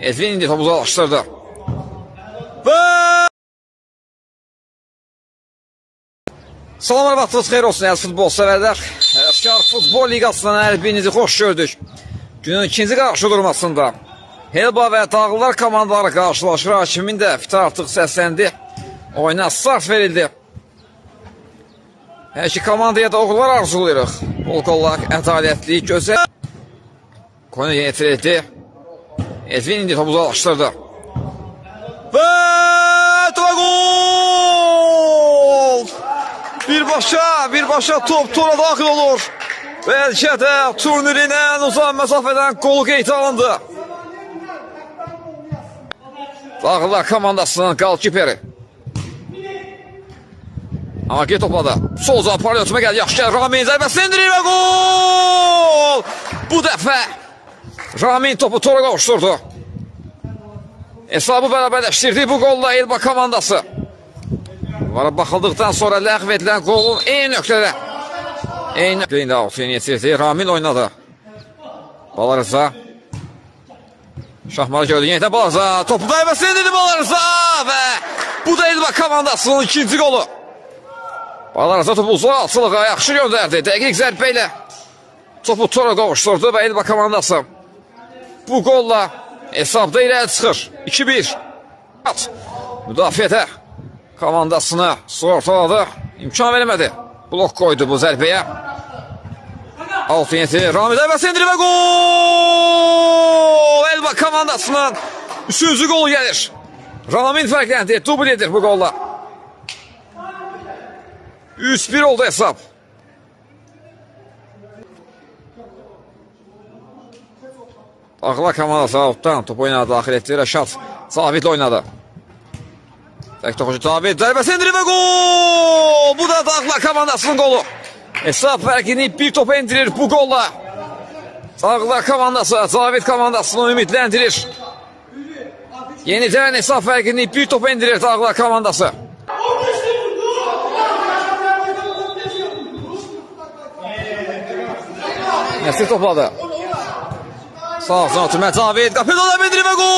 Edvin indi topu uzaqlaşdırdı. Və salamlar, vaxtınız xeyir olsun əziz futbol sevərlər. Əskar Futbol Liqasından hər birinizi xoş gördük. Günün ikinci qarşı durmasında Helba və Dağlılar komandaları qarşılaşır. Hakimin də fiti artıq səsləndi. Oyuna start verildi. Hər iki komandaya da uğurlar arzulayırıq. Bol qollaq, ədalətli, gözəl. Konu yetirildi. Edvin indi topu uzaqlaşdırdı. Və gol! Birbaşa top tora daxil olur. Bəlkə də turnirin ən uzaq məsafədən qolu qeyd alındı. Dağlılar komandasının qalkiperi. Amma qeyd topladı. Sol uzaq paralyotumə gəldi. Yaxşı gəl. Ramin zərbəsi indirir və gol! Bu dəfə Ramin topu tora qovuşdurdu. Hesabı bərabərləşdirdi bu qolla Elba komandası. Vara baxıldıqdan sonra ləğv edilən qolun eyni nöqtədə. Eyni nöqtədə ortaya yetirdi. Ramin oynadı. Balarıza. Şahmarı gördü. Yenidən Balarıza. Topu daybəsi indirdi Balarıza və bu da Elba komandasının ikinci qolu. Balarıza topu uzaq altılığa yaxşı göndərdi. Dəqiq zərbə ilə topu tora qovuşdurdu və Elba komandası bu qolla hesabda irəli çıxır. 2-1. Müdafiədə komandasına su ortaladı. İmkan vermədi. Blok qoydu bu zərbəyə. Altın yetirir. Rami dərbəsi indirir və gol! Elba komandasının üçüncü qolu gəlir. Ramin fərqləndi. Dubl edir bu qolla. 3-1 oldu hesab. Dağlılar komandası altdan top oynadı, daxil etdi. Rəşad Cavidlə oynadı. Tək toxucu Cavid dərbəsi indirir və gol! Bu da Dağlılar komandasının qolu. Hesab fərqini bir topa indirir bu qolla. Dağlılar komandası Cavid komandasını ümidləndirir. Yenidən hesab fərqini bir topa indirir Dağlılar komandası. Nəsir topladı. Sağ olsun Ötürmə Cavid. Qapıda bindirir və gol!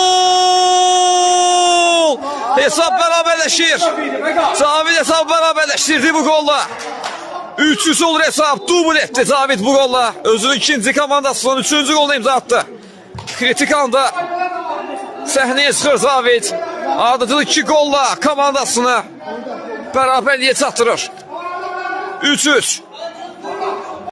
Hesab bərabərləşir. Cavid hesab bərabərləşdirdi bu qolla. 300 olur hesab. Dubl etdi Cavid bu qolla. Özünün ikinci komandasının üçüncü qolunu imza attı. Kritik anda səhnəyə çıxır Cavid. Ardıcıl 2 qolla komandasını bərabərliyə çatdırır. 3-3.